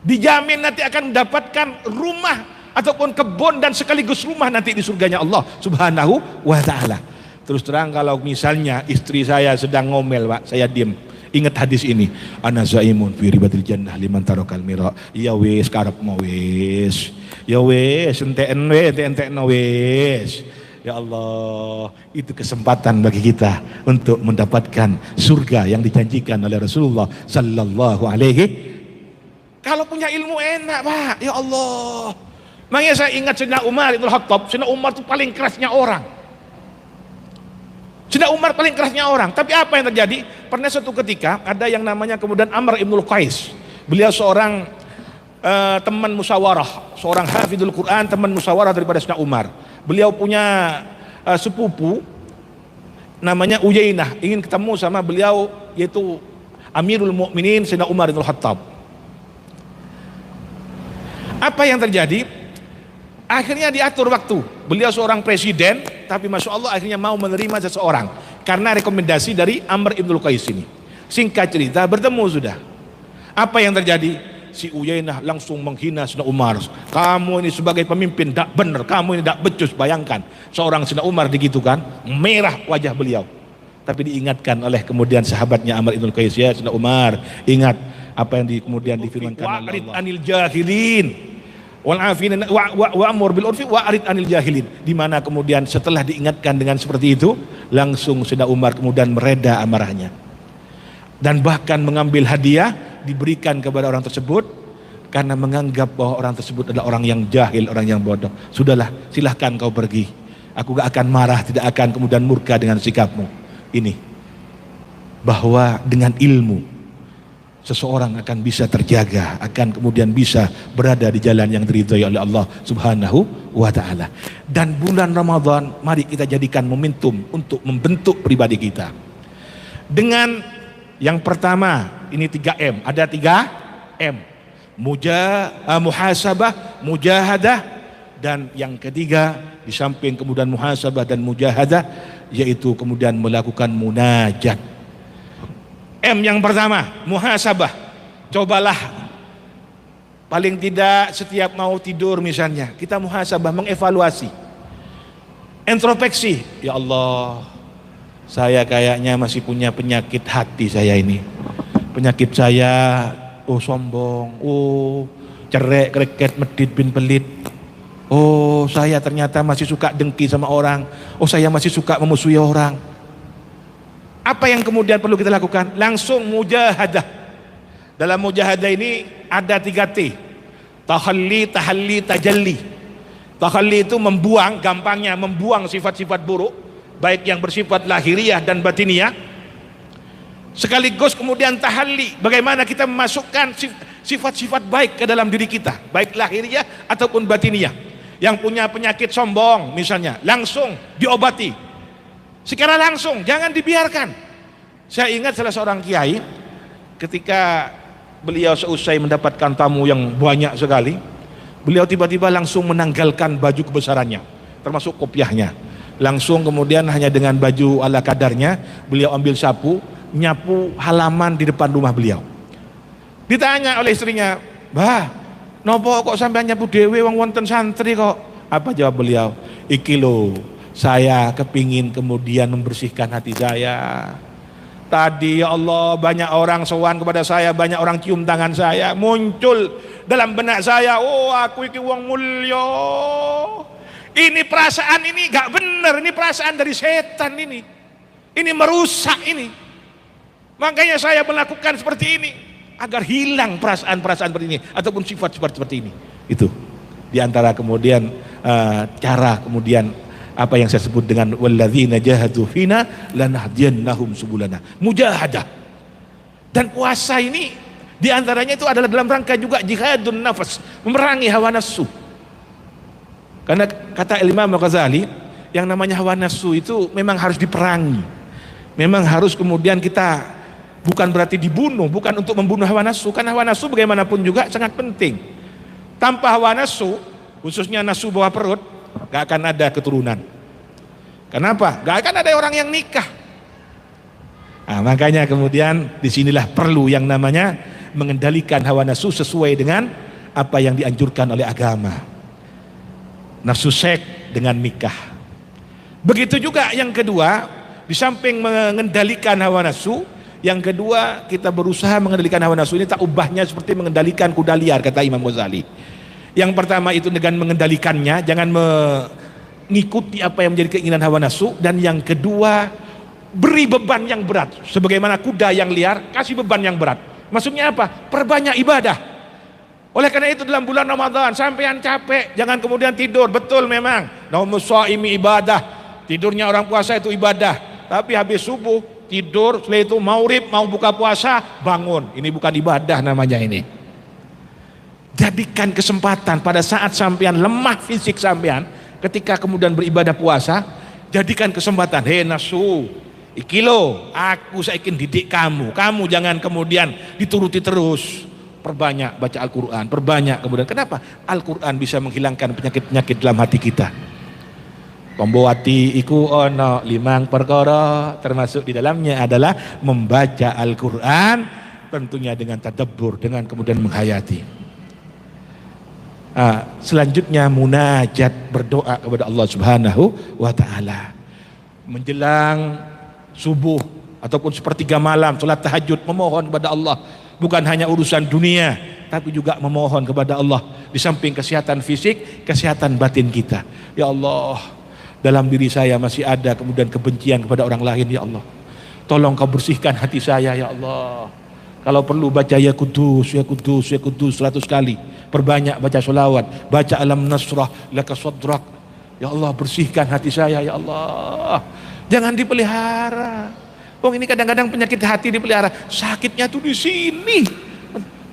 dijamin nanti akan mendapatkan rumah ataupun kebun dan sekaligus rumah nanti di surganya Allah Subhanahu wa ta'ala. Terus terang kalau misalnya istri saya sedang ngomel, Pak, saya diem. Ingat hadis ini, ana zaimun fi ribatil jannah liman tarakal mira. Ya wis karepmu wis. Ya wis entekno wis, entekno wis. Ya Allah, itu kesempatan bagi kita untuk mendapatkan surga yang dijanjikan oleh Rasulullah sallallahu alaihi. Kalau punya ilmu enak, Pak. Ya Allah. Makanya saya ingat Sayyidina Umar Ibn Khattab. Sayyidina Umar itu paling kerasnya orang. Sayyidina Umar paling kerasnya orang. Tapi apa yang terjadi? Pernah suatu ketika ada yang namanya kemudian Amr ibn Qais. Beliau seorang teman musyawarah, seorang hafidul Quran, teman musyawarah daripada Sayyidina Umar. Beliau punya sepupu namanya Uyainah, ingin ketemu sama beliau, yaitu Amirul Mukminin Sayyidina Umar ibn Khattab. Apa yang terjadi? Akhirnya diatur waktu. Beliau seorang presiden, tapi masya Allah akhirnya mau menerima seseorang karena rekomendasi dari Amr ibn Qais ini. Singkat cerita, bertemu sudah. Apa yang terjadi? Si Uyainah langsung menghina Sayyidina Umar. Kamu ini sebagai pemimpin tidak benar, kamu ini tidak becus. Bayangkan seorang Sayyidina Umar digitukan, merah wajah beliau. Tapi diingatkan oleh kemudian sahabatnya Amr ibn Qais, ya Sayyidina Umar, ingat apa yang kemudian difirmankan oleh Allah. Anil jahilin wa amur bil urfi wa arid anil jahilin. Di mana kemudian setelah diingatkan dengan seperti itu, langsung Sayyidina Umar kemudian mereda amarahnya dan bahkan mengambil hadiah diberikan kepada orang tersebut karena menganggap bahwa orang tersebut adalah orang yang jahil, orang yang bodoh. Sudahlah, silahkan kau pergi, aku gak akan marah, tidak akan kemudian murka dengan sikapmu ini. Bahwa dengan ilmu seseorang akan bisa terjaga, akan kemudian bisa berada di jalan yang diridhai oleh Allah Subhanahu wa taala. Dan bulan Ramadan mari kita jadikan momentum untuk membentuk pribadi kita. Dengan yang pertama, ini 3M, ada 3M. Muhasabah, mujahadah, dan yang ketiga di samping kemudian muhasabah dan mujahadah yaitu kemudian melakukan munajat. M yang pertama, muhasabah. Cobalah paling tidak setiap mau tidur misalnya, kita muhasabah, mengevaluasi, introspeksi. Ya Allah, saya kayaknya masih punya penyakit hati saya ini. Penyakit saya, sombong, cerek, kreket, medit, bin pelit. Saya ternyata masih suka dengki sama orang. Saya masih suka memusuhi orang. Apa yang kemudian perlu kita lakukan? Langsung mujahadah. Dalam mujahadah ini ada 3T. Tahalli, tahalli, tajalli. Tahalli itu membuang, gampangnya membuang sifat-sifat buruk, baik yang bersifat lahiriah dan batiniah. Sekaligus kemudian tahalli, bagaimana kita memasukkan sifat-sifat baik ke dalam diri kita, baik lahiriah ataupun batiniah. Yang punya penyakit sombong misalnya, langsung diobati secara langsung, jangan dibiarkan. Saya ingat salah seorang kiai ketika beliau seusai mendapatkan tamu yang banyak sekali, beliau tiba-tiba langsung menanggalkan baju kebesarannya, termasuk kopiahnya. Langsung kemudian hanya dengan baju ala kadarnya, beliau ambil sapu, nyapu halaman di depan rumah beliau. Ditanya oleh istrinya, "Bah, nopo kok sampai nyapu dewe wong wonten santri kok?" Apa jawab beliau? "Iki lho, saya kepingin kemudian membersihkan hati saya. Tadi ya Allah banyak orang sowan kepada saya, banyak orang cium tangan saya, muncul dalam benak saya, aku iki wong mulya. Ini perasaan ini gak bener, ini perasaan dari setan ini. Ini merusak ini. Makanya saya melakukan seperti ini agar hilang perasaan-perasaan seperti ini ataupun sifat-sifat seperti ini." Itu di antara kemudian cara kemudian apa yang saya sebut dengan walladzina jahadu fina lanahdiyannahum subulana, mujahadah. Dan puasa ini diantaranya itu adalah dalam rangka juga jihadun nafas, memerangi hawa nafsu. Karena kata Imam Al-Ghazali, yang namanya hawa nafsu itu memang harus diperangi. Memang harus kemudian kita bukan berarti dibunuh, bukan untuk membunuh hawa nafsu, karena hawa nafsu bagaimanapun juga sangat penting. Tanpa hawa nafsu, khususnya nafsu bawah perut, gak akan ada keturunan. Kenapa? Gak akan ada orang yang nikah. Makanya kemudian disinilah perlu yang namanya mengendalikan hawa nafsu sesuai dengan apa yang dianjurkan oleh agama. Nafsu seks dengan nikah. Begitu juga yang kedua, di samping mengendalikan hawa nafsu, yang kedua kita berusaha mengendalikan hawa nafsu ini tak ubahnya seperti mengendalikan kuda liar, kata Imam Ghazali. Yang pertama itu dengan mengendalikannya, jangan mengikuti apa yang menjadi keinginan hawa nafsu. Dan yang kedua, beri beban yang berat. Sebagaimana kuda yang liar, kasih beban yang berat. Maksudnya apa? Perbanyak ibadah. Oleh karena itu dalam bulan Ramadan, sampean capek, jangan kemudian tidur. Betul memang, naumus shaimi ibadah. Tidurnya orang puasa itu ibadah. Tapi habis subuh, tidur, setelah itu maurib, mau buka puasa, bangun. Ini bukan ibadah namanya ini. Jadikan kesempatan pada saat sampean lemah fisik sampean, ketika kemudian beribadah puasa, jadikan kesempatan. Hei nafsu, iki lo, aku saikin didik kamu. Kamu jangan kemudian dituruti terus. Perbanyak baca Al-Quran, perbanyak kemudian. Kenapa? Al-Quran bisa menghilangkan penyakit-penyakit dalam hati kita. Kombowati iku ono limang perkara, termasuk di dalamnya adalah membaca Al-Quran, tentunya dengan tadabbur, dengan kemudian menghayati. Selanjutnya munajat, berdoa kepada Allah Subhanahu wa Ta'ala menjelang subuh ataupun sepertiga malam, salat tahajud, memohon kepada Allah. Bukan hanya urusan dunia, tapi juga memohon kepada Allah. Di samping kesehatan fisik, kesehatan batin kita. Ya Allah, dalam diri saya masih ada kemudian kebencian kepada orang lain. Ya Allah, tolong kau bersihkan hati saya. Ya Allah, kalau perlu baca ya Kudus, ya Kudus, ya Kudus 100 kali. Perbanyak baca sholawat, baca alam nasrah laka sadrak. Ya Allah, bersihkan hati saya. Ya Allah, jangan dipelihara. Ini kadang-kadang penyakit hati dipelihara, sakitnya tuh di sini.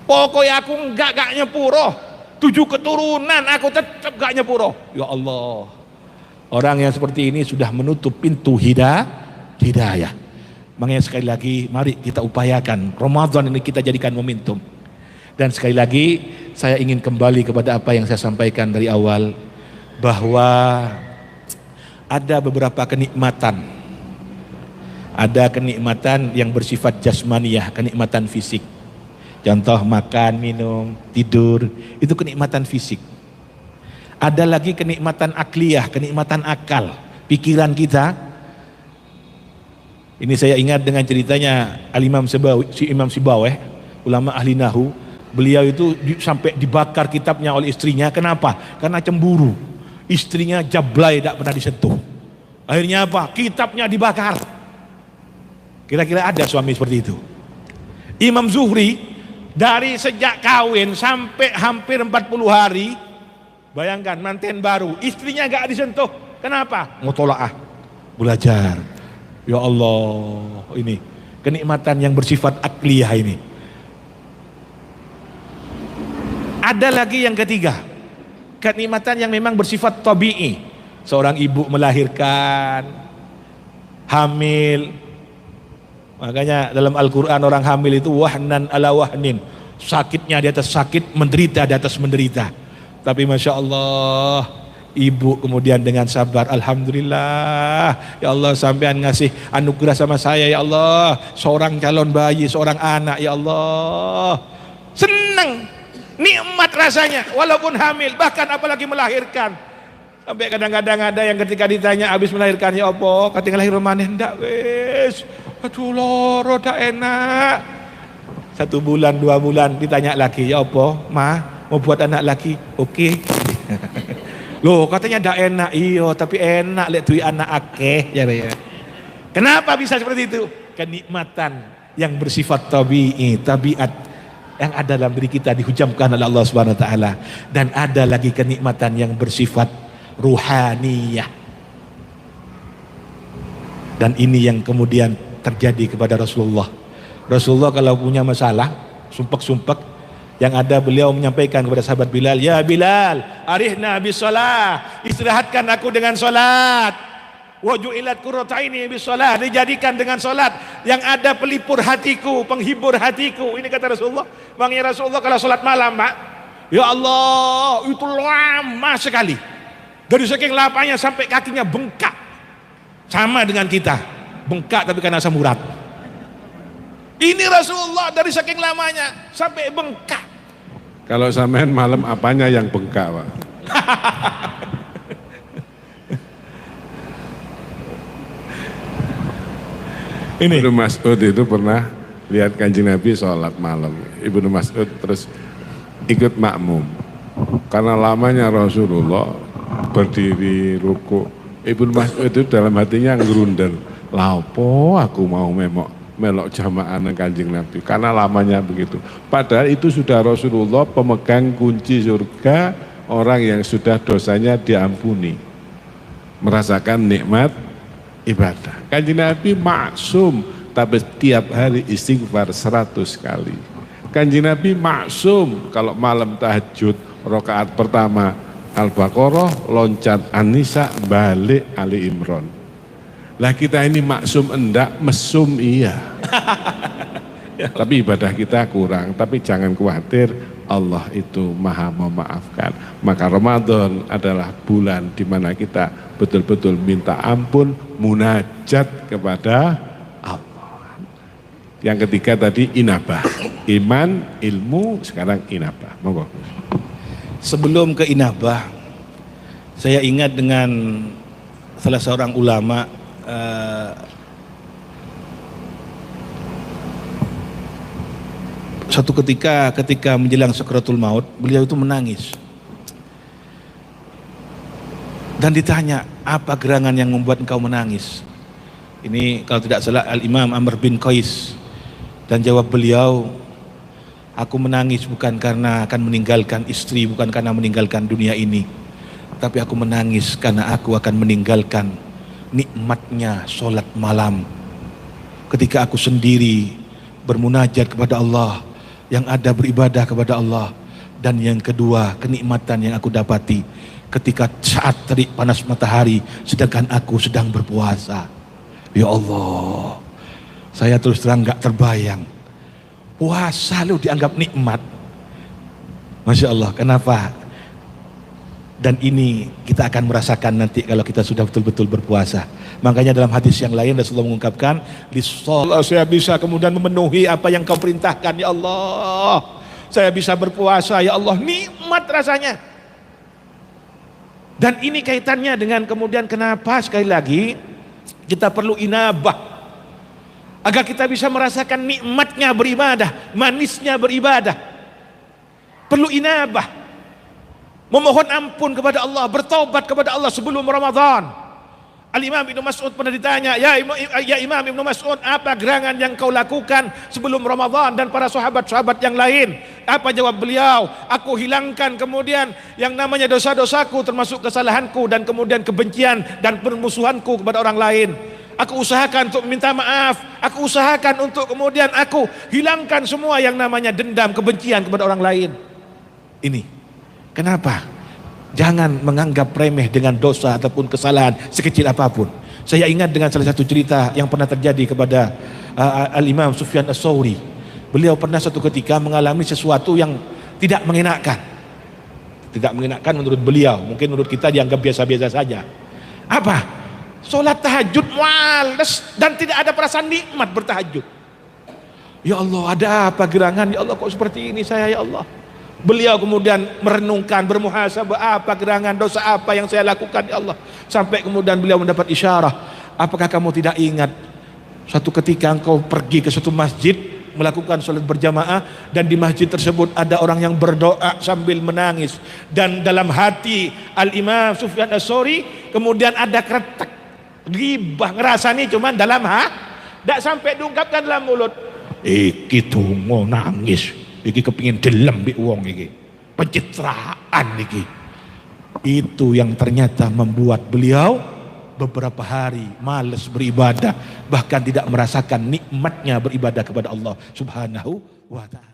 Pokoknya aku gak nyepuro, 7 keturunan aku tetap gak nyepuro. Ya Allah, orang yang seperti ini sudah menutup pintu hidayah. Makanya sekali lagi, mari kita upayakan Ramadan ini kita jadikan momentum. Dan sekali lagi saya ingin kembali kepada apa yang saya sampaikan dari awal, bahwa ada beberapa kenikmatan. Ada kenikmatan yang bersifat jasmaniyah, kenikmatan fisik. Contoh makan, minum, tidur, itu kenikmatan fisik. Ada lagi kenikmatan akliyah, kenikmatan akal, pikiran kita. Ini saya ingat dengan ceritanya Al-Imam Imam Sibawayh, ulama ahli nahu. Beliau itu sampai dibakar kitabnya oleh istrinya. Kenapa? Karena cemburu. Istrinya jablay, tidak pernah disentuh. Akhirnya apa? Kitabnya dibakar. Kira-kira ada suami seperti itu? Imam Zuhri dari sejak kawin sampai hampir 40 hari, bayangkan manten baru, istrinya gak disentuh. Kenapa? Mutola'ah, belajar. Ya Allah, ini kenikmatan yang bersifat akliyah ini. Ada lagi yang ketiga, kenikmatan yang memang bersifat tabi'i. Seorang ibu melahirkan, hamil. Makanya dalam Al-Quran orang hamil itu wahnan ala wahnin, sakitnya di atas sakit, menderita di atas menderita. Tapi Masya Allah, ibu kemudian dengan sabar, Alhamdulillah, ya Allah sampean ngasih anugerah sama saya, ya Allah, seorang calon bayi, seorang anak, ya Allah. Senang, nikmat rasanya, walaupun hamil, bahkan apalagi melahirkan. Sampai kadang-kadang ada yang ketika ditanya habis melahirkan, ya apa, kata lahir maneh ndak wis. Aduh loro dak enak. 1 bulan 2 bulan ditanya lagi, ya apa ma mau buat anak lagi? Oke. Loh katanya ndak enak. Iya tapi enak lek duwe anak akeh ya. Kenapa bisa seperti itu? Kenikmatan yang bersifat tabi'i, tabiat yang ada dalam diri kita dihujamkan oleh Allah Subhanahu wa taala. Dan ada lagi kenikmatan yang bersifat ruhaniyah. Dan ini yang kemudian terjadi kepada Rasulullah. Rasulullah kalau punya masalah, sumpek-sumpek, yang ada beliau menyampaikan kepada sahabat Bilal, ya Bilal, arihna bis shalah, istirahatkan aku dengan salat. Wa ju'ilat qurratu aini bis shalah, dijadikan dengan salat yang ada pelipur hatiku, penghibur hatiku. Ini kata Rasulullah. Makanya Rasulullah kalau salat malam, Pak, ya Allah, itu lama sekali. Dari saking lapanya sampai kakinya bengkak. Sama dengan kita, bengkak tapi karena asam urat. Ini Rasulullah dari saking lamanya sampai bengkak. Kalau sampean malam apanya yang bengkak, Pak? Ini. Ibnu Mas'ud itu pernah lihat Kanjeng Nabi sholat malam. Ibnu Mas'ud terus ikut makmum. Karena lamanya Rasulullah berdiri ruku. Ibnu Mas'ud itu dalam hatinya ngerundel. Lapo aku mau melok jamaah nang Kanjeng Nabi. Karena lamanya begitu. Padahal itu sudah Rasulullah pemegang kunci surga, orang yang sudah dosanya diampuni. Merasakan nikmat ibadah. Kanjeng Nabi maksum, tapi tiap hari istighfar 100 kali. Kanjeng Nabi maksum, kalau malam tahajud rakaat pertama Al-Baqarah, loncat An-Nisa, balik Ali Imran. Lah kita ini maksum enggak, mesum iya. Tapi ibadah kita kurang, tapi jangan khawatir, Allah itu maha memaafkan. Maka Ramadan adalah bulan di mana kita betul-betul minta ampun, munajat kepada Allah. Yang ketiga tadi inabah, iman, ilmu, sekarang inabah. Monggo. Sebelum ke inabah, saya ingat dengan salah seorang ulama suatu ketika menjelang sakratul maut, beliau itu menangis. Dan ditanya, apa gerangan yang membuat engkau menangis? Ini kalau tidak salah Al-Imam Amr bin Qais. Dan jawab beliau, aku menangis bukan karena akan meninggalkan istri, bukan karena meninggalkan dunia ini, tapi aku menangis karena aku akan meninggalkan nikmatnya sholat malam. Ketika aku sendiri bermunajat kepada Allah, yang ada beribadah kepada Allah. Dan yang kedua, kenikmatan yang aku dapati ketika saat terik panas matahari, sedangkan aku sedang berpuasa. Ya Allah, saya terus terang gak terbayang, puasa lu dianggap nikmat. Masya Allah, kenapa? Dan ini kita akan merasakan nanti kalau kita sudah betul-betul berpuasa. Makanya dalam hadis yang lain Rasulullah mengungkapkan, saya bisa kemudian memenuhi apa yang kau perintahkan, ya Allah. Saya bisa berpuasa, ya Allah, nikmat rasanya. Dan ini kaitannya dengan kemudian kenapa sekali lagi kita perlu inabah, agar kita bisa merasakan nikmatnya beribadah, manisnya beribadah. Perlu inabah, memohon ampun kepada Allah, bertaubat kepada Allah sebelum Ramadan. Al-Imam Ibnu Mas'ud pernah ditanya, ya Imam Ibnu Mas'ud, apa gerangan yang kau lakukan sebelum Ramadan dan para sahabat-sahabat yang lain? Apa jawab beliau? Aku hilangkan kemudian yang namanya dosa-dosaku, termasuk kesalahanku, dan kemudian kebencian dan permusuhanku kepada orang lain. Aku usahakan untuk meminta maaf, aku usahakan untuk kemudian aku hilangkan semua yang namanya dendam, kebencian kepada orang lain. Ini kenapa? Jangan menganggap remeh dengan dosa ataupun kesalahan sekecil apapun. Saya ingat dengan salah satu cerita yang pernah terjadi kepada Al-Imam Sufyan As-Tsauri. Beliau pernah suatu ketika mengalami sesuatu yang tidak mengenakan. Tidak mengenakan menurut beliau, mungkin menurut kita dianggap biasa-biasa saja. Apa? Sholat tahajud males dan tidak ada perasaan nikmat bertahajud. Ya Allah, ada apa gerangan? Ya Allah, kok seperti ini saya, ya Allah. Beliau kemudian merenungkan, bermuhasabah, apa gerangan dosa apa yang saya lakukan, ya Allah. Sampai kemudian beliau mendapat isyarah, apakah kamu tidak ingat suatu ketika engkau pergi ke suatu masjid melakukan sholat berjamaah, dan di masjid tersebut ada orang yang berdoa sambil menangis, dan dalam hati Al-Imam Sufyan As-Tsauri kemudian ada kretek ribah, ngerasani cuman dalam tidak sampai diungkapkan dalam mulut. Iki tunggu nangis, iki kepingin delem bi wong iki, pencitraan iki. Itu yang ternyata membuat beliau beberapa hari malas beribadah, bahkan tidak merasakan nikmatnya beribadah kepada Allah Subhanahu wa ta'ala.